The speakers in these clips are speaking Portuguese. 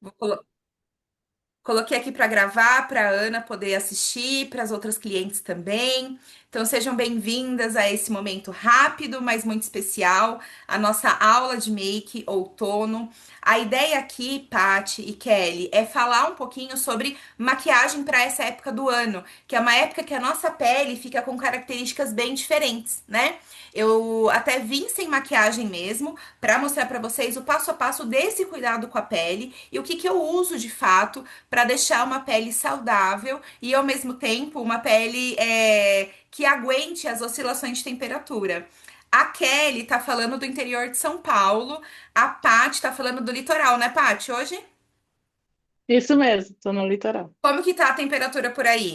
Vou Coloquei aqui para gravar, para a Ana poder assistir, para as outras clientes também. Então sejam bem-vindas a esse momento rápido, mas muito especial, a nossa aula de make outono. A ideia aqui, Paty e Kelly, é falar um pouquinho sobre maquiagem para essa época do ano, que é uma época que a nossa pele fica com características bem diferentes, né? Eu até vim sem maquiagem mesmo, para mostrar para vocês o passo a passo desse cuidado com a pele e o que que eu uso de fato para deixar uma pele saudável e ao mesmo tempo uma pele que aguente as oscilações de temperatura. A Kelly tá falando do interior de São Paulo, a Paty tá falando do litoral, né, Paty, hoje? Isso mesmo, tô no litoral. Como que tá a temperatura por aí?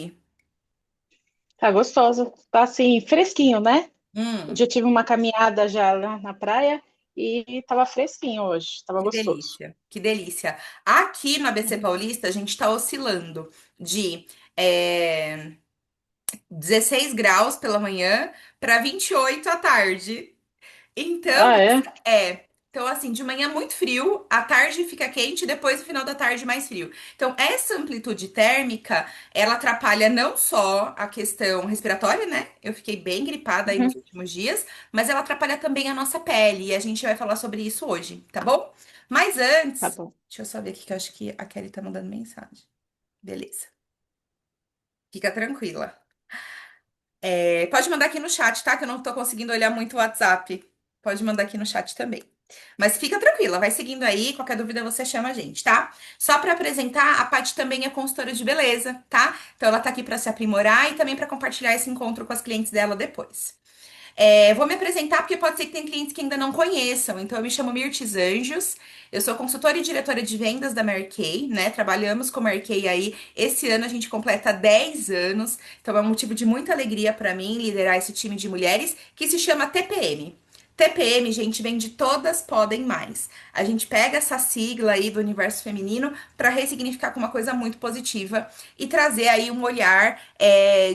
Tá gostoso. Tá assim, fresquinho, né? Hum, Já tive uma caminhada já lá na praia e tava fresquinho hoje, tava que gostoso. delícia, que delícia. Aqui no ABC Uhum. Paulista, a gente tá oscilando de é, 16 graus pela manhã para 28 à tarde. Então, Ah, é? então assim, de manhã muito frio, à tarde fica quente, depois no final da tarde mais frio. Então, essa amplitude térmica, ela atrapalha não só a questão respiratória, né? Eu fiquei bem gripada aí nos Uhum. últimos dias, mas ela atrapalha também a nossa pele, e a gente vai falar sobre isso hoje, tá bom? Mas Tá antes, bom. deixa eu só ver aqui que eu acho que a Kelly tá mandando mensagem. Beleza. Fica tranquila. Pode mandar aqui no chat, tá? Que eu não tô conseguindo olhar muito o WhatsApp. Pode mandar aqui no chat também. Mas fica tranquila, vai seguindo aí. Qualquer dúvida você chama a gente, tá? Só pra apresentar, a Paty também é consultora de beleza, tá? Então ela tá aqui pra se aprimorar e também pra compartilhar esse encontro com as clientes dela depois. Vou me apresentar porque pode ser que tem clientes que ainda não conheçam. Então, eu me chamo Mirtes Anjos, eu sou consultora e diretora de vendas da Mary Kay, né? Trabalhamos com a Mary Kay aí. Esse ano a gente completa 10 anos, então é um motivo de muita alegria para mim liderar esse time de mulheres que se chama TPM. TPM, gente, vem de Todas Podem Mais. A gente pega essa sigla aí do universo feminino para ressignificar com uma coisa muito positiva e trazer aí um olhar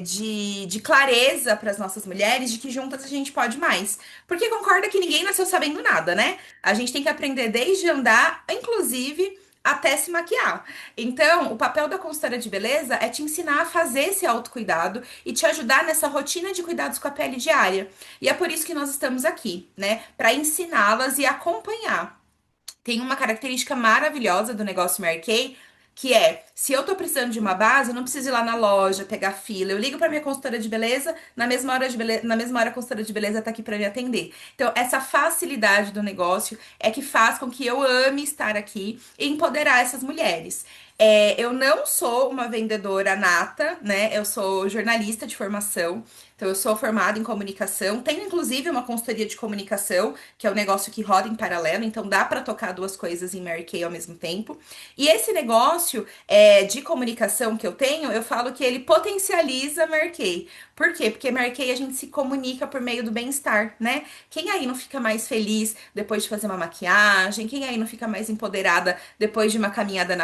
de clareza para as nossas mulheres de que juntas a gente pode mais. Porque concorda que ninguém nasceu sabendo nada, né? A gente tem que aprender desde andar, inclusive até se maquiar. Então, o papel da consultora de beleza é te ensinar a fazer esse autocuidado e te ajudar nessa rotina de cuidados com a pele diária. E é por isso que nós estamos aqui, né? Para ensiná-las e acompanhar. Tem uma característica maravilhosa do negócio Mary Kay, que é, se eu tô precisando de uma base, eu não preciso ir lá na loja, pegar fila. Eu ligo pra minha consultora de beleza, na mesma hora a consultora de beleza tá aqui pra me atender. Então, essa facilidade do negócio é que faz com que eu ame estar aqui e empoderar essas mulheres. Eu não sou uma vendedora nata, né? Eu sou jornalista de formação. Então, eu sou formada em comunicação. Tenho, inclusive, uma consultoria de comunicação, que é um negócio que roda em paralelo. Então, dá para tocar duas coisas em Mary Kay ao mesmo tempo. E esse negócio de comunicação que eu tenho, eu falo que ele potencializa a Mary Kay. Por quê? Porque Mary Kay a gente se comunica por meio do bem-estar, né? Quem aí não fica mais feliz depois de fazer uma maquiagem? Quem aí não fica mais empoderada depois de uma caminhada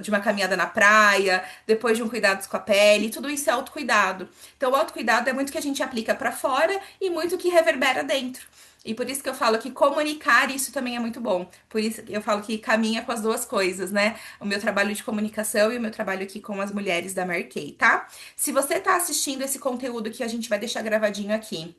de uma caminhada na praia, depois de um cuidado com a pele? Tudo isso é autocuidado. Então, o autocuidado é muito que a gente aplica pra fora e muito que reverbera dentro. E por isso que eu falo que comunicar isso também é muito bom. Por isso que eu falo que caminha com as duas coisas, né? O meu trabalho de comunicação e o meu trabalho aqui com as mulheres da Mary Kay, tá? Se você tá assistindo esse conteúdo que a gente vai deixar gravadinho aqui,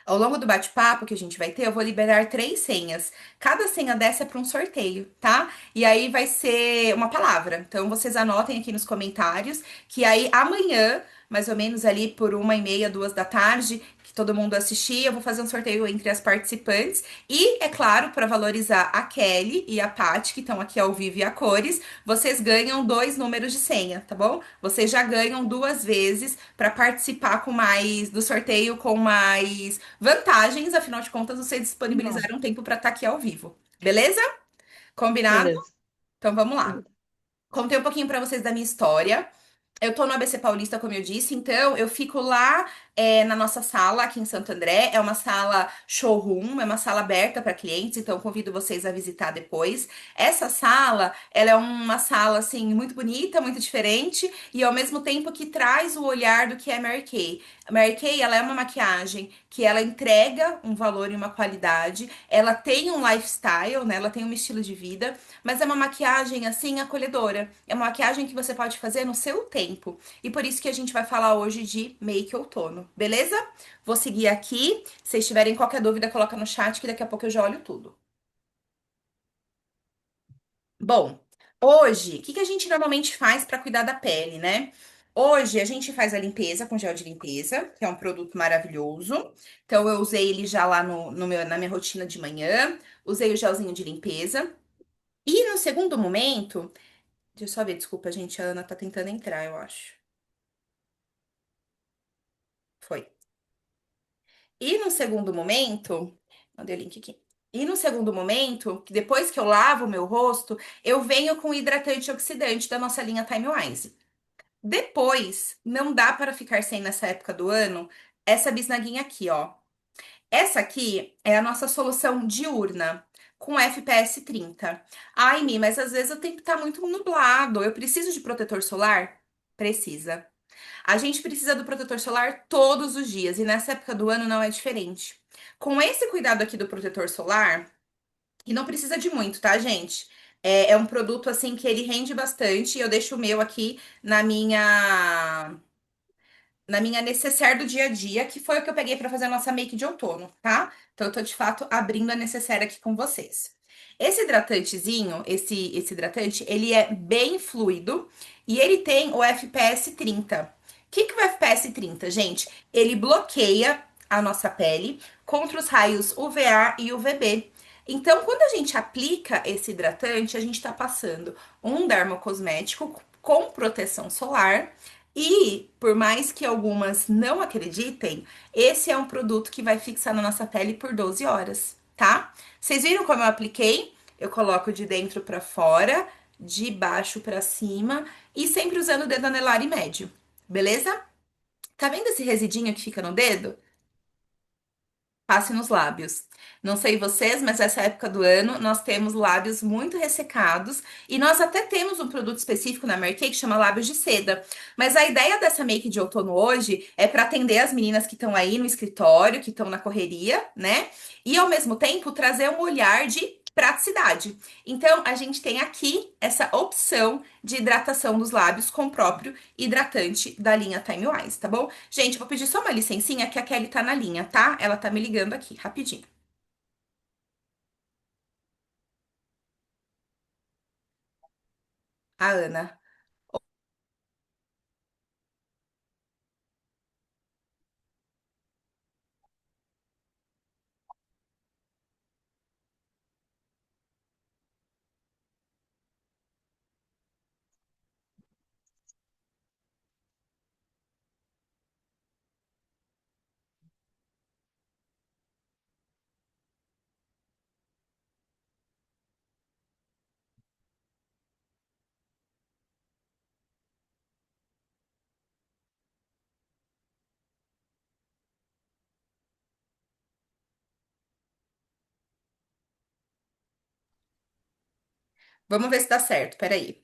ao longo do bate-papo que a gente vai ter, eu vou liberar 3 senhas. Cada senha dessa é para um sorteio, tá? E aí vai ser uma palavra. Então vocês anotem aqui nos comentários que aí amanhã, mais ou menos ali por 1h30, 2 da tarde, que todo mundo assistir, eu vou fazer um sorteio entre as participantes. E, é claro, para valorizar a Kelly e a Paty, que estão aqui ao vivo e a cores, vocês ganham 2 números de senha, tá bom? Vocês já ganham 2 vezes para participar com mais do sorteio com mais vantagens, afinal de contas, vocês Não, disponibilizaram tempo para estar aqui ao vivo. Beleza? Combinado? beleza. Então vamos lá. Beleza. Contei um pouquinho para vocês da minha história. Eu tô no ABC Paulista, como eu disse, então eu fico lá. é na nossa sala aqui em Santo André. É uma sala showroom, é uma sala aberta para clientes, então convido vocês a visitar depois. Essa sala, ela é uma sala assim muito bonita, muito diferente e ao mesmo tempo que traz o olhar do que é Mary Kay. A Mary Kay, ela é uma maquiagem que ela entrega um valor e uma qualidade. Ela tem um lifestyle, né? Ela tem um estilo de vida, mas é uma maquiagem assim acolhedora. É uma maquiagem que você pode fazer no seu tempo. E por isso que a gente vai falar hoje de make outono, beleza? Vou seguir aqui. Se vocês tiverem qualquer dúvida, coloca no chat que daqui a pouco eu já olho tudo. Bom, hoje, o que que a gente normalmente faz para cuidar da pele, né? Hoje a gente faz a limpeza com gel de limpeza, que é um produto maravilhoso. Então eu usei ele já lá na minha rotina de manhã, usei o gelzinho de limpeza. E no segundo momento, deixa eu só ver, desculpa, gente, a Ana tá tentando entrar, eu acho. Foi. E no segundo momento, mandei o link aqui. E no segundo momento, que depois que eu lavo o meu rosto, eu venho com o hidratante oxidante da nossa linha Time Wise. Depois, não dá para ficar sem nessa época do ano essa bisnaguinha aqui, ó. Essa aqui é a nossa solução diurna com FPS 30. Ai, Mi, mas às vezes o tempo tá muito nublado. Eu preciso de protetor solar? Precisa. A gente precisa do protetor solar todos os dias e nessa época do ano não é diferente. Com esse cuidado aqui do protetor solar, e não precisa de muito, tá, gente? É um produto assim que ele rende bastante. Eu deixo o meu aqui na minha necessaire do dia a dia, que foi o que eu peguei pra fazer a nossa make de outono, tá? Então eu tô de fato abrindo a necessaire aqui com vocês. Esse hidratantezinho, esse hidratante, ele é bem fluido e ele tem o FPS 30. O que que é o FPS 30, gente? Ele bloqueia a nossa pele contra os raios UVA e UVB. Então, quando a gente aplica esse hidratante, a gente tá passando um dermocosmético com proteção solar e, por mais que algumas não acreditem, esse é um produto que vai fixar na nossa pele por 12 horas, tá? Vocês viram como eu apliquei? Eu coloco de dentro pra fora, de baixo pra cima e sempre usando o dedo anelar e médio, beleza? Tá vendo esse residinho que fica no dedo? Passe nos lábios. Não sei vocês, mas essa época do ano nós temos lábios muito ressecados e nós até temos um produto específico na Mary Kay que chama lábios de seda. Mas a ideia dessa make de outono hoje é para atender as meninas que estão aí no escritório, que estão na correria, né? E ao mesmo tempo trazer um olhar de praticidade. Então, a gente tem aqui essa opção de hidratação dos lábios com o próprio hidratante da linha Time Wise, tá bom? Gente, vou pedir só uma licencinha que a Kelly tá na linha, tá? Ela tá me ligando aqui, rapidinho. A Ana. Vamos ver se dá certo, peraí.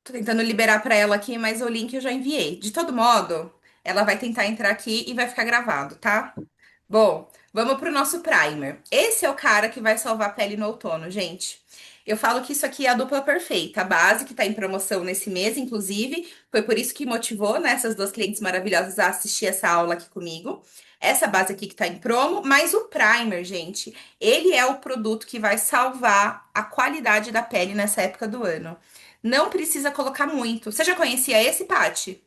Tô tentando liberar pra ela aqui, mas o link eu já enviei. De todo modo, ela vai tentar entrar aqui e vai ficar gravado, tá? Bom, vamos pro nosso primer. Esse é o cara que vai salvar a pele no outono, gente. Eu falo que isso aqui é a dupla perfeita. A base que tá em promoção nesse mês, inclusive, foi por isso que motivou, né, essas duas clientes maravilhosas a assistir essa aula aqui comigo. Essa base aqui que tá em promo, mas o primer, gente, ele é o produto que vai salvar a qualidade da pele nessa época do ano. Não precisa colocar muito. Você já conhecia esse, Paty?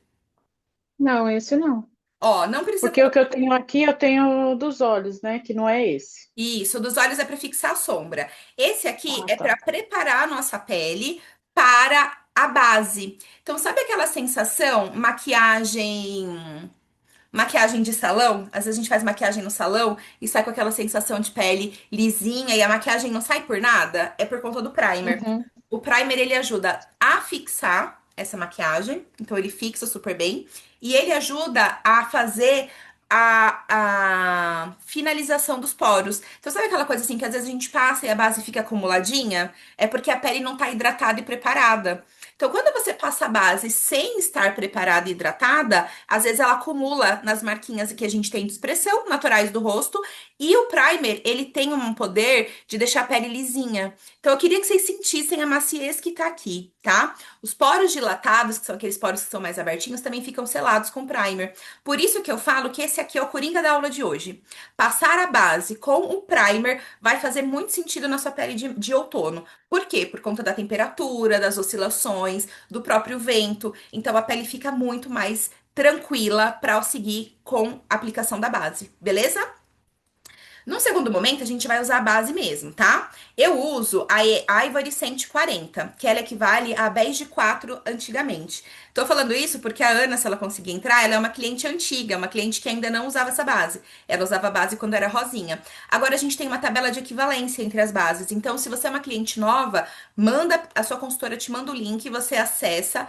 Não, esse não. Ó, não precisa. Porque o que eu tenho aqui, eu tenho dos olhos, né? Que não é esse. Isso, dos olhos é para fixar a sombra. Esse aqui Ah, é tá. para preparar a nossa pele para a base. Então, sabe aquela sensação maquiagem de salão? Às vezes a gente faz maquiagem no salão e sai com aquela sensação de pele lisinha e a maquiagem não sai por nada? É por conta do primer. Uhum. O primer ele ajuda a fixar essa maquiagem, então ele fixa super bem. e ele ajuda a fazer a finalização dos poros. Então, sabe aquela coisa assim que às vezes a gente passa e a base fica acumuladinha? É porque a pele não está hidratada e preparada. Então, quando você passa a base sem estar preparada e hidratada, às vezes ela acumula nas marquinhas que a gente tem de expressão naturais do rosto, e o primer, ele tem um poder de deixar a pele lisinha. Então, eu queria que vocês sentissem a maciez que tá aqui, tá? Os poros dilatados, que são aqueles poros que são mais abertinhos, também ficam selados com primer. Por isso que eu falo que esse aqui é o coringa da aula de hoje. Passar a base com o primer vai fazer muito sentido na sua pele de outono. Por quê? Por conta da temperatura, das oscilações, do próprio vento. Então a pele fica muito mais tranquila para seguir com a aplicação da base, beleza? No segundo momento, a gente vai usar a base mesmo, tá? Eu uso a Ivory 140, que ela equivale a Beige 4 antigamente. Tô falando isso porque a Ana, se ela conseguir entrar, ela é uma cliente antiga, uma cliente que ainda não usava essa base. Ela usava a base quando era rosinha. Agora a gente tem uma tabela de equivalência entre as bases. Então, se você é uma cliente nova, manda a sua consultora te manda o link, você acessa,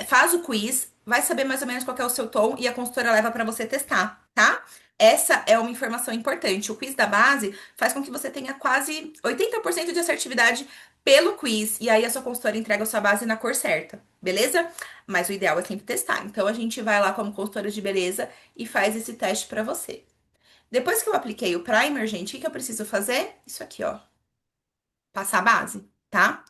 faz o quiz, vai saber mais ou menos qual que é o seu tom e a consultora leva para você testar, tá? Essa é uma informação importante. O quiz da base faz com que você tenha quase 80% de assertividade pelo quiz. E aí a sua consultora entrega a sua base na cor certa, beleza? Mas o ideal é sempre testar. Então a gente vai lá como consultora de beleza e faz esse teste pra você. Depois que eu apliquei o primer, gente, o que que eu preciso fazer? Isso aqui, ó. Passar a base, tá?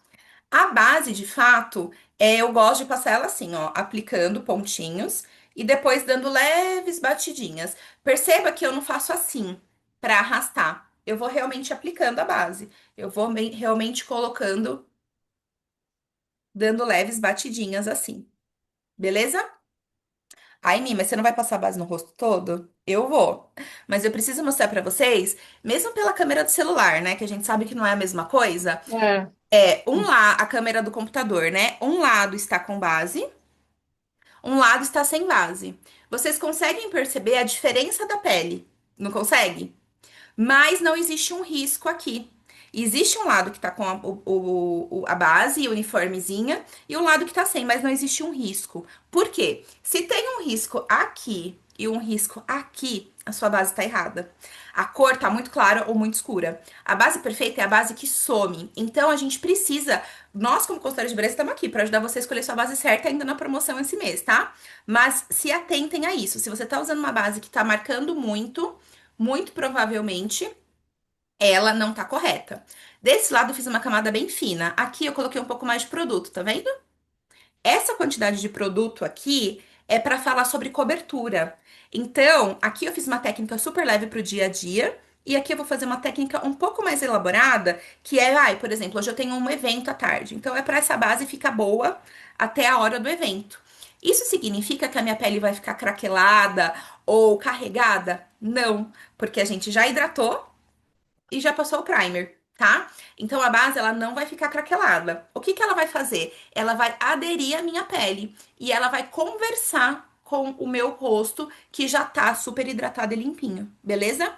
A base, de fato, eu gosto de passar ela assim, ó, aplicando pontinhos e depois dando leves batidinhas. Perceba que eu não faço assim para arrastar. Eu vou realmente aplicando a base. Eu vou realmente colocando, dando leves batidinhas assim. Beleza? Ai, Mi, mas você não vai passar a base no rosto todo? Eu vou. Mas eu preciso mostrar pra vocês, mesmo pela câmera do celular, né? Que a gente sabe que não é a mesma coisa. É. É, lá, a câmera do computador, né? Um lado está com base, um lado está sem base. Vocês conseguem perceber a diferença da pele? Não consegue? Mas não existe um risco aqui. Existe um lado que tá com a base uniformezinha e um lado que tá sem, mas não existe um risco. Por quê? Se tem um risco aqui e um risco aqui, a sua base tá errada. A cor tá muito clara ou muito escura. A base perfeita é a base que some. Então a gente precisa, nós como consultores de beleza estamos aqui para ajudar você a escolher sua base certa ainda na promoção esse mês, tá? Mas se atentem a isso. Se você tá usando uma base que tá marcando muito, muito provavelmente ela não tá correta. Desse lado eu fiz uma camada bem fina. Aqui eu coloquei um pouco mais de produto, tá vendo? Essa quantidade de produto aqui é para falar sobre cobertura. Então, aqui eu fiz uma técnica super leve para o dia a dia. E aqui eu vou fazer uma técnica um pouco mais elaborada, que é, ai, por exemplo, hoje eu tenho um evento à tarde. Então, é para essa base ficar boa até a hora do evento. Isso significa que a minha pele vai ficar craquelada ou carregada? Não, porque a gente já hidratou e já passou o primer, tá? Então a base ela não vai ficar craquelada. O que que ela vai fazer? Ela vai aderir à minha pele e ela vai conversar com o meu rosto que já tá super hidratado e limpinho, beleza?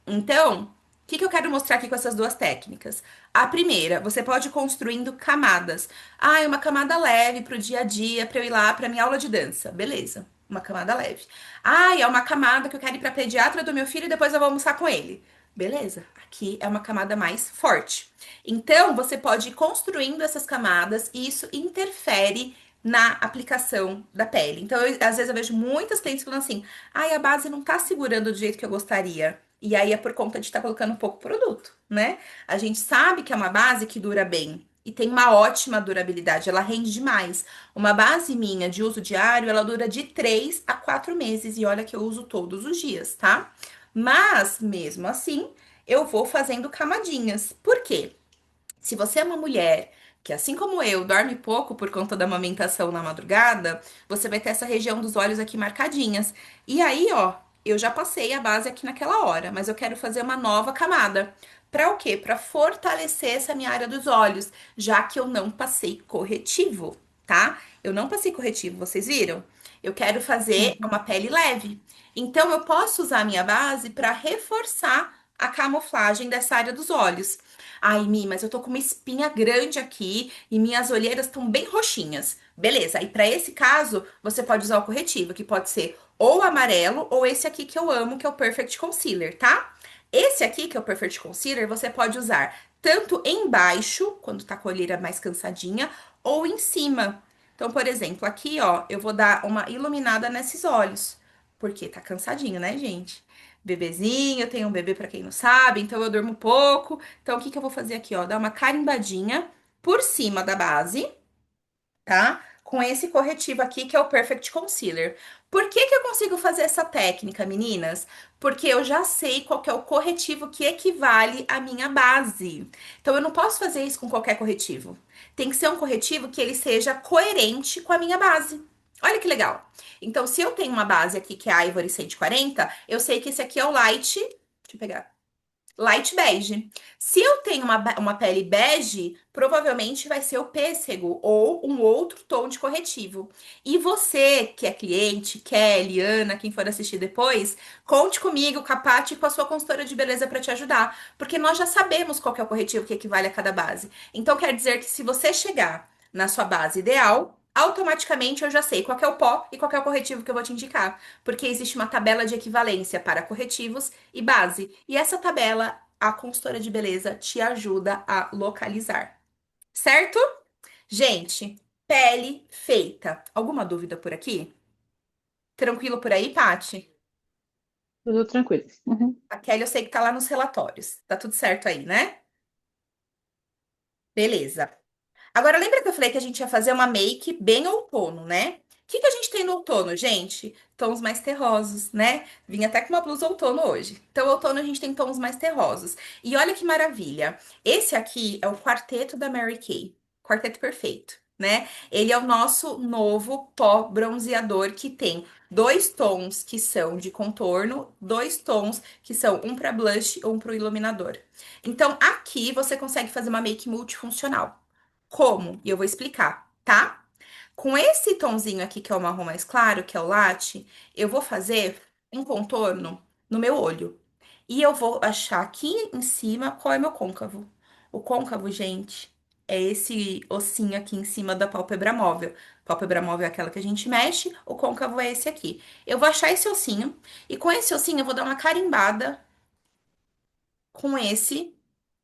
Então, o que que eu quero mostrar aqui com essas duas técnicas? A primeira, você pode ir construindo camadas. Ah, é uma camada leve pro dia a dia, para eu ir lá para minha aula de dança. Beleza, uma camada leve. Ah, é uma camada que eu quero ir para pediatra do meu filho e depois eu vou almoçar com ele. Beleza, aqui é uma camada mais forte. Então, você pode ir construindo essas camadas e isso interfere na aplicação da pele. Então, às vezes eu vejo muitas clientes falando assim: ai, a base não tá segurando do jeito que eu gostaria. E aí é por conta de estar colocando pouco produto, né? A gente sabe que é uma base que dura bem e tem uma ótima durabilidade, ela rende demais. Uma base minha de uso diário, ela dura de 3 a 4 meses e olha que eu uso todos os dias, tá? Mas, mesmo assim, eu vou fazendo camadinhas. Por quê? Se você é uma mulher que, assim como eu, dorme pouco por conta da amamentação na madrugada, você vai ter essa região dos olhos aqui marcadinhas. E aí, ó, eu já passei a base aqui naquela hora, mas eu quero fazer uma nova camada. Pra o quê? Pra fortalecer essa minha área dos olhos, já que eu não passei corretivo, tá? Eu não passei corretivo, vocês viram? Eu quero fazer Uhum. uma pele leve. Então, eu posso usar a minha base para reforçar a camuflagem dessa área dos olhos. Ai, Mi, mas eu tô com uma espinha grande aqui e minhas olheiras estão bem roxinhas. Beleza, e para esse caso, você pode usar o corretivo, que pode ser ou amarelo ou esse aqui que eu amo, que é o Perfect Concealer, tá? Esse aqui, que é o Perfect Concealer, você pode usar tanto embaixo, quando tá com a olheira mais cansadinha, ou em cima. Então, por exemplo, aqui, ó, eu vou dar uma iluminada nesses olhos, porque tá cansadinho, né, gente? Bebezinho, eu tenho um bebê pra quem não sabe, então eu durmo pouco. Então, o que que eu vou fazer aqui, ó? Dar uma carimbadinha por cima da base, tá? Com esse corretivo aqui, que é o Perfect Concealer. Por que que eu consigo fazer essa técnica, meninas? Porque eu já sei qual que é o corretivo que equivale à minha base. Então, eu não posso fazer isso com qualquer corretivo. Tem que ser um corretivo que ele seja coerente com a minha base. Olha que legal. Então, se eu tenho uma base aqui que é a Ivory 140, eu sei que esse aqui é o Light. Deixa eu pegar. Light bege. Se eu tenho uma pele bege, provavelmente vai ser o pêssego ou um outro tom de corretivo. E você, que é cliente, Kelly, Ana, quem for assistir depois, conte comigo, com a Paty e com a sua consultora de beleza para te ajudar. Porque nós já sabemos qual que é o corretivo que equivale a cada base. Então quer dizer que se você chegar na sua base ideal, automaticamente eu já sei qual que é o pó e qual que é o corretivo que eu vou te indicar. Porque existe uma tabela de equivalência para corretivos e base. E essa tabela, a consultora de beleza te ajuda a localizar. Certo? Gente, pele feita. Alguma dúvida por aqui? Tranquilo por aí, Pati? Tudo tranquilo. Uhum. A Kelly eu sei que tá lá nos relatórios. Tá tudo certo aí, né? Beleza. Agora, lembra que eu falei que a gente ia fazer uma make bem outono, né? O que que a gente tem no outono, gente? Tons mais terrosos, né? Vim até com uma blusa outono hoje. Então, outono a gente tem tons mais terrosos. E olha que maravilha. Esse aqui é o quarteto da Mary Kay. Quarteto perfeito, né? Ele é o nosso novo pó bronzeador que tem dois tons que são de contorno, dois tons que são um para blush ou um para o iluminador. Então, aqui você consegue fazer uma make multifuncional. Como? E eu vou explicar, tá? Com esse tonzinho aqui, que é o marrom mais claro, que é o latte, eu vou fazer um contorno no meu olho. E eu vou achar aqui em cima qual é meu côncavo. O côncavo, gente, é esse ossinho aqui em cima da pálpebra móvel. Pálpebra móvel é aquela que a gente mexe, o côncavo é esse aqui. Eu vou achar esse ossinho, e com esse ossinho eu vou dar uma carimbada com esse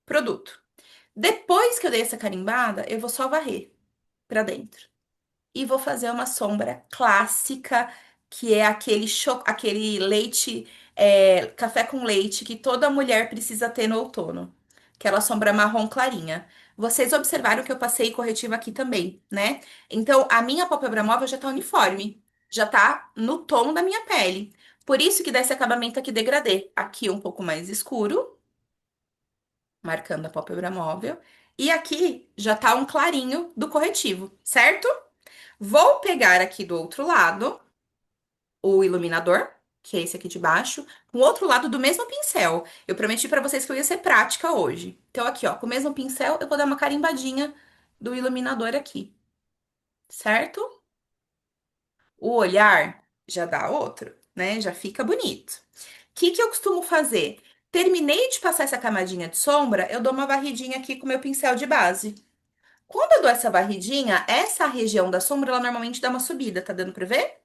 produto. Depois que eu dei essa carimbada, eu vou só varrer pra dentro. E vou fazer uma sombra clássica, que é aquele leite, café com leite que toda mulher precisa ter no outono. Aquela sombra marrom clarinha. Vocês observaram que eu passei corretivo aqui também, né? Então, a minha pálpebra móvel já tá uniforme. Já tá no tom da minha pele. Por isso que dá esse acabamento aqui degradê. Aqui um pouco mais escuro, marcando a pálpebra móvel. E aqui já tá um clarinho do corretivo, certo? Vou pegar aqui do outro lado o iluminador, que é esse aqui de baixo, com o outro lado do mesmo pincel. Eu prometi pra vocês que eu ia ser prática hoje. Então, aqui, ó, com o mesmo pincel, eu vou dar uma carimbadinha do iluminador aqui, certo? O olhar já dá outro, né? Já fica bonito. O que que eu costumo fazer? Terminei de passar essa camadinha de sombra, eu dou uma varridinha aqui com o meu pincel de base. Quando eu dou essa varridinha, essa região da sombra, ela normalmente dá uma subida, tá dando pra ver?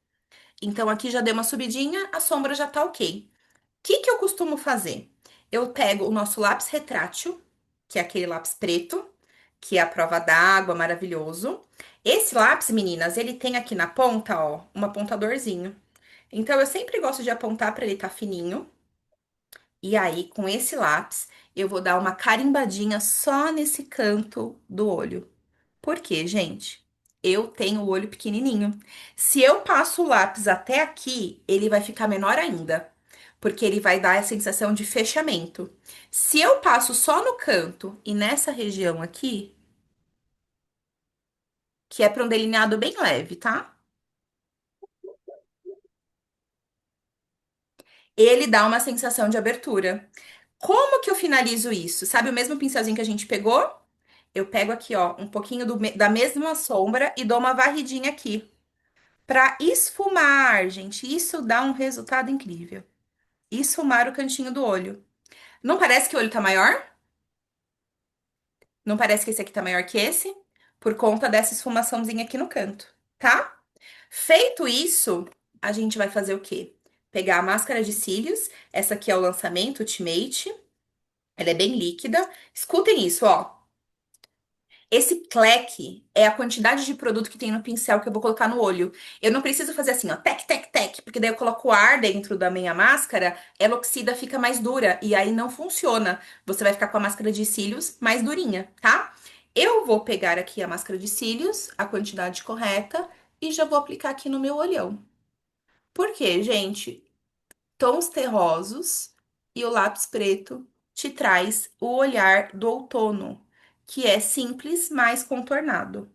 Então, aqui já deu uma subidinha, a sombra já tá ok. O que que eu costumo fazer? Eu pego o nosso lápis retrátil, que é aquele lápis preto, que é a prova d'água, maravilhoso. Esse lápis, meninas, ele tem aqui na ponta, ó, um apontadorzinho. Então, eu sempre gosto de apontar para ele estar fininho. E aí, com esse lápis, eu vou dar uma carimbadinha só nesse canto do olho. Por quê, gente? Eu tenho o olho pequenininho. Se eu passo o lápis até aqui, ele vai ficar menor ainda, porque ele vai dar a sensação de fechamento. Se eu passo só no canto e nessa região aqui, que é para um delineado bem leve, tá? Ele dá uma sensação de abertura. Como que eu finalizo isso? Sabe o mesmo pincelzinho que a gente pegou? Eu pego aqui, ó, um pouquinho da mesma sombra e dou uma varridinha aqui. Para esfumar, gente, isso dá um resultado incrível. Esfumar o cantinho do olho. Não parece que o olho tá maior? Não parece que esse aqui tá maior que esse? Por conta dessa esfumaçãozinha aqui no canto, tá? Feito isso, a gente vai fazer o quê? Pegar a máscara de cílios. Essa aqui é o lançamento Ultimate. Ela é bem líquida. Escutem isso, ó. Esse cleque é a quantidade de produto que tem no pincel que eu vou colocar no olho. Eu não preciso fazer assim, ó, tec, tec, tec, porque daí eu coloco ar dentro da minha máscara, ela oxida, fica mais dura e aí não funciona. Você vai ficar com a máscara de cílios mais durinha, tá? Eu vou pegar aqui a máscara de cílios, a quantidade correta, e já vou aplicar aqui no meu olhão. Por quê, gente? Tons terrosos e o lápis preto te traz o olhar do outono, que é simples, mas contornado.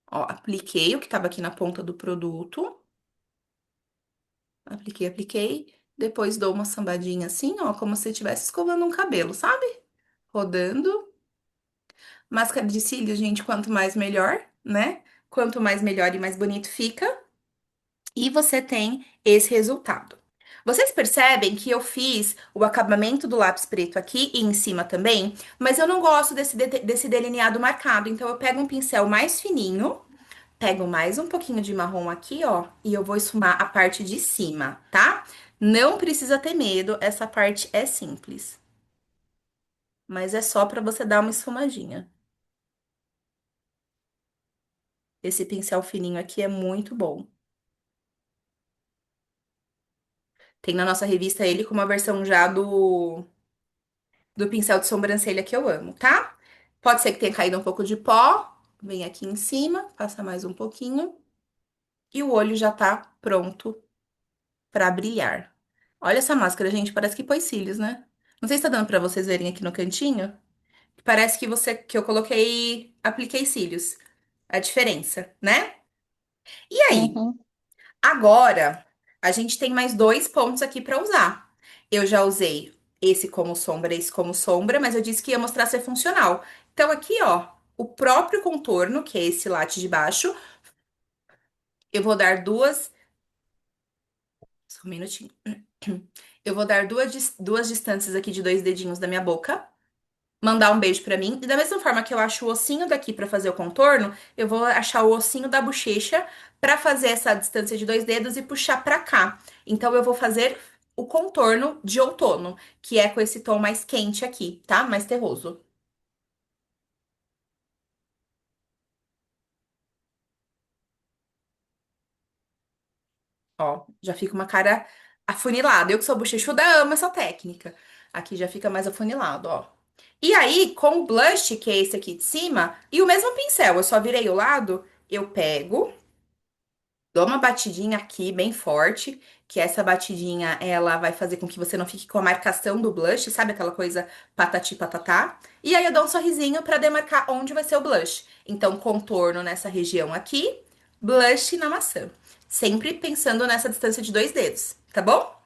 Ó, apliquei o que estava aqui na ponta do produto. Apliquei, apliquei. Depois dou uma sambadinha assim, ó, como se estivesse escovando um cabelo, sabe? Rodando. Máscara de cílios, gente, quanto mais melhor, né? Quanto mais melhor e mais bonito fica. E você tem esse resultado. Vocês percebem que eu fiz o acabamento do lápis preto aqui e em cima também, mas eu não gosto desse delineado marcado, então eu pego um pincel mais fininho, pego mais um pouquinho de marrom aqui, ó, e eu vou esfumar a parte de cima, tá? Não precisa ter medo, essa parte é simples, mas é só pra você dar uma esfumadinha. Esse pincel fininho aqui é muito bom. Tem na nossa revista ele com uma versão já do pincel de sobrancelha que eu amo, tá? Pode ser que tenha caído um pouco de pó. Vem aqui em cima, passa mais um pouquinho. E o olho já tá pronto pra brilhar. Olha essa máscara, gente, parece que pôs cílios, né? Não sei se tá dando pra vocês verem aqui no cantinho. Parece que eu coloquei, apliquei cílios. A diferença, né? E aí? Uhum. Agora, a gente tem mais dois pontos aqui para usar. Eu já usei esse como sombra, esse como sombra, mas eu disse que ia mostrar ser funcional. Então, aqui, ó, o próprio contorno, que é esse latte de baixo, eu vou dar duas. Só um minutinho. Eu vou dar duas distâncias aqui de dois dedinhos da minha boca. Mandar um beijo pra mim. E da mesma forma que eu acho o ossinho daqui pra fazer o contorno, eu vou achar o ossinho da bochecha pra fazer essa distância de dois dedos e puxar pra cá. Então eu vou fazer o contorno de outono, que é com esse tom mais quente aqui, tá? Mais terroso. Ó, já fica uma cara afunilada. Eu que sou bochechuda amo essa técnica. Aqui já fica mais afunilado, ó. E aí, com o blush, que é esse aqui de cima, e o mesmo pincel, eu só virei o lado, eu pego. Dou uma batidinha aqui bem forte, que essa batidinha ela vai fazer com que você não fique com a marcação do blush, sabe aquela coisa patati patatá? E aí eu dou um sorrisinho pra demarcar onde vai ser o blush. Então, contorno nessa região aqui, blush na maçã. Sempre pensando nessa distância de dois dedos, tá bom?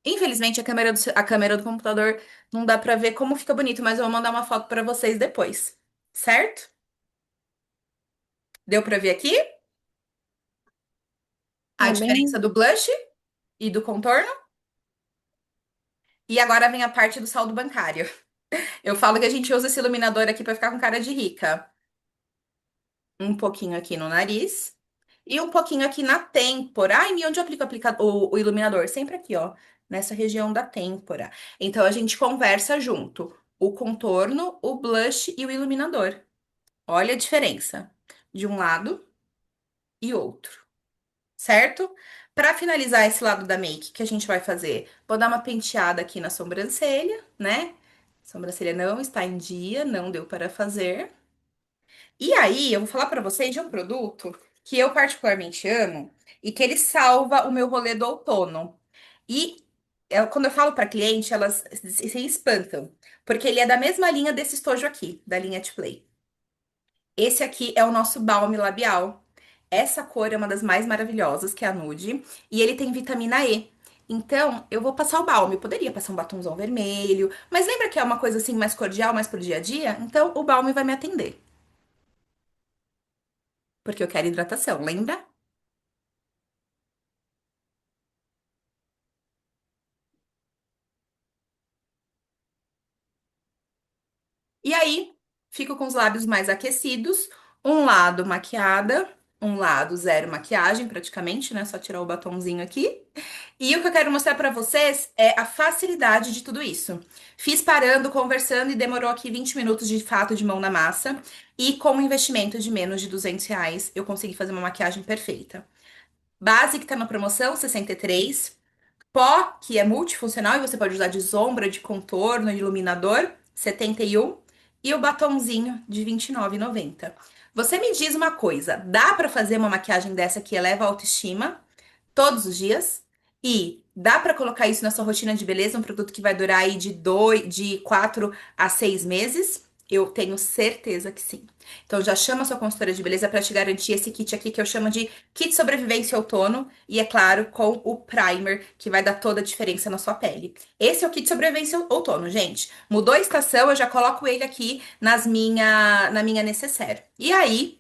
Infelizmente, a câmera do computador não dá pra ver como fica bonito, mas eu vou mandar uma foto pra vocês depois, certo? Deu pra ver aqui a É diferença bem. do blush e do contorno? E agora vem a parte do saldo bancário. Eu falo que a gente usa esse iluminador aqui pra ficar com cara de rica. Um pouquinho aqui no nariz e um pouquinho aqui na têmpora. Ai, e onde eu aplico o iluminador? Sempre aqui, ó, nessa região da têmpora. Então a gente conversa junto o contorno, o blush e o iluminador. Olha a diferença de um lado e outro, certo? Para finalizar esse lado da make, que a gente vai fazer? Vou dar uma penteada aqui na sobrancelha, né? Sobrancelha não está em dia, não deu para fazer. E aí, eu vou falar para vocês de um produto que eu particularmente amo e que ele salva o meu rolê do outono. E quando eu falo para cliente, elas se espantam, porque ele é da mesma linha desse estojo aqui, da linha T Play. Esse aqui é o nosso balme labial. Essa cor é uma das mais maravilhosas, que é a nude, e ele tem vitamina E. Então, eu vou passar o balme. Eu poderia passar um batomzão vermelho, mas lembra que é uma coisa assim mais cordial, mais pro dia a dia? Então, o balme vai me atender. porque eu quero hidratação, lembra? E aí, fico com os lábios mais aquecidos, um lado maquiada, um lado zero maquiagem, praticamente, né? Só tirar o batonzinho aqui. E o que eu quero mostrar pra vocês é a facilidade de tudo isso. Fiz parando, conversando e demorou aqui 20 minutos de fato de mão na massa. E com um investimento de menos de R$ 200, eu consegui fazer uma maquiagem perfeita. Base que tá na promoção, 63. Pó, que é multifuncional e você pode usar de sombra, de contorno, de iluminador, 71. E o batonzinho de R$ 29,90. Você me diz uma coisa, dá pra fazer uma maquiagem dessa que eleva a autoestima todos os dias? E dá pra colocar isso na sua rotina de beleza, um produto que vai durar aí de 4 a 6 meses? Eu tenho certeza que sim. Então já chama a sua consultora de beleza pra te garantir esse kit aqui que eu chamo de kit sobrevivência outono e é claro com o primer que vai dar toda a diferença na sua pele. Esse é o kit sobrevivência outono, gente. Mudou a estação, eu já coloco ele aqui na minha necessaire. E aí,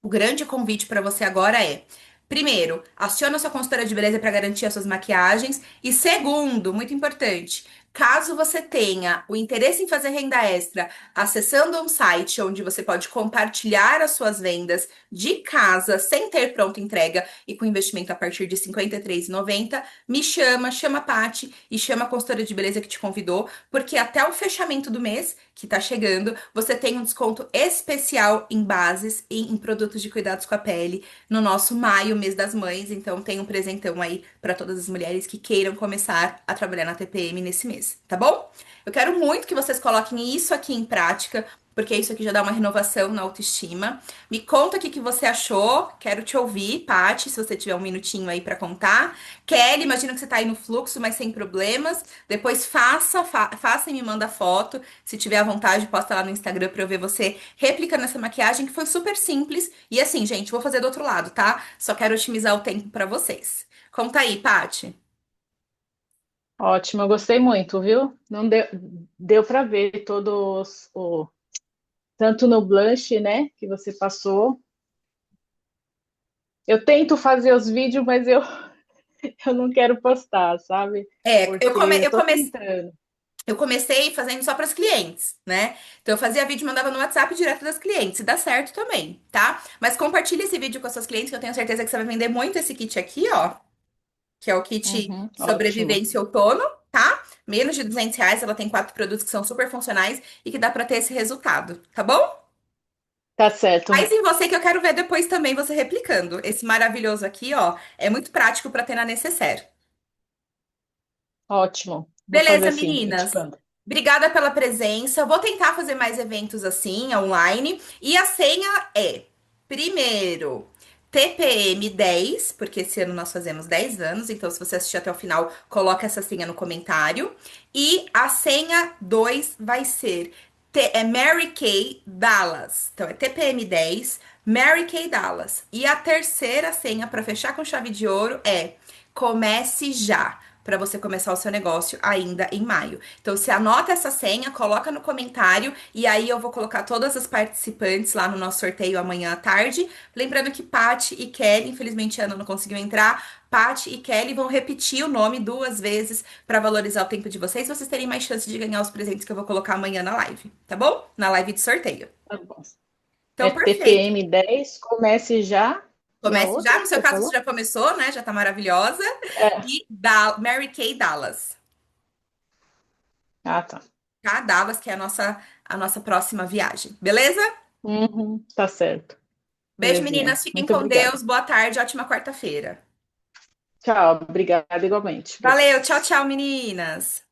o grande convite para você agora é: primeiro, aciona sua consultora de beleza para garantir as suas maquiagens. E segundo, muito importante, caso você tenha o interesse em fazer renda extra, acessando um site onde você pode compartilhar as suas vendas de casa sem ter pronta entrega e com investimento a partir de R$ 53,90, me chama, chama a Paty e chama a consultora de beleza que te convidou, porque até o fechamento do mês, que tá chegando, você tem um desconto especial em bases e em produtos de cuidados com a pele no nosso maio, mês das mães. Então tem um presentão aí para todas as mulheres que queiram começar a trabalhar na TPM nesse mês, tá bom? Eu quero muito que vocês coloquem isso aqui em prática, porque isso aqui já dá uma renovação na autoestima. Me conta o que que você achou. Quero te ouvir, Paty, se você tiver um minutinho aí para contar. Kelly, imagino que você tá aí no fluxo, mas sem problemas. Depois faça e me manda foto. Se tiver à vontade, posta lá no Instagram pra eu ver você replicando essa maquiagem, que foi super simples. E assim, gente, vou fazer do outro lado, tá? Só quero otimizar o tempo pra vocês. Conta aí, Paty. Ótimo, eu gostei muito, viu? Não deu para ver todos o tanto no blush, né, que você passou. Eu tento fazer os vídeos, mas eu não quero postar, sabe? É, Porque eu tô tentando. eu comecei fazendo só para os clientes, né? Então eu fazia vídeo e mandava no WhatsApp direto das clientes. E dá certo também, tá? Mas compartilha esse vídeo com as suas clientes, que eu tenho certeza que você vai vender muito esse kit aqui, ó. Que é o kit Uhum, ótimo. sobrevivência outono, tá? Menos de R$ 200, ela tem 4 produtos que são super funcionais e que dá pra ter esse resultado, tá bom? Tá certo. Mas em você que eu quero ver depois também você replicando. Esse maravilhoso aqui, ó, é muito prático pra ter na necessaire. Ótimo. Vou fazer Beleza, assim, eu te meninas? mando. Obrigada pela presença. Vou tentar fazer mais eventos assim, online. E a senha é, primeiro, TPM 10, porque esse ano nós fazemos 10 anos. Então, se você assistir até o final, coloca essa senha no comentário. E a senha 2 vai ser Mary Kay Dallas. Então, é TPM 10, Mary Kay Dallas. E a terceira senha, para fechar com chave de ouro, é Comece Já para você começar o seu negócio ainda em maio. Então, você anota essa senha, coloca no comentário e aí eu vou colocar todas as participantes lá no nosso sorteio amanhã à tarde. Lembrando que Paty e Kelly, infelizmente a Ana não conseguiu entrar, Paty e Kelly vão repetir o nome 2 vezes para valorizar o tempo de vocês, vocês terem mais chance de ganhar os presentes que eu vou colocar amanhã na live, tá bom? Na live de sorteio. Tá bom. É Então, perfeito. TPM 10, comece já. E a Comece já, outra no que seu você caso você falou? já começou, né? Já tá maravilhosa. É. E Mary Kay Dallas. Ah, tá. Tá? Dallas, que é a nossa próxima viagem. Beleza? Uhum, tá certo. Beijo, Belezinha. meninas. Fiquem Muito com obrigada. Deus. Boa tarde. Ótima quarta-feira. Tchau, obrigada igualmente. Valeu. Beijo. Tchau, tchau, meninas.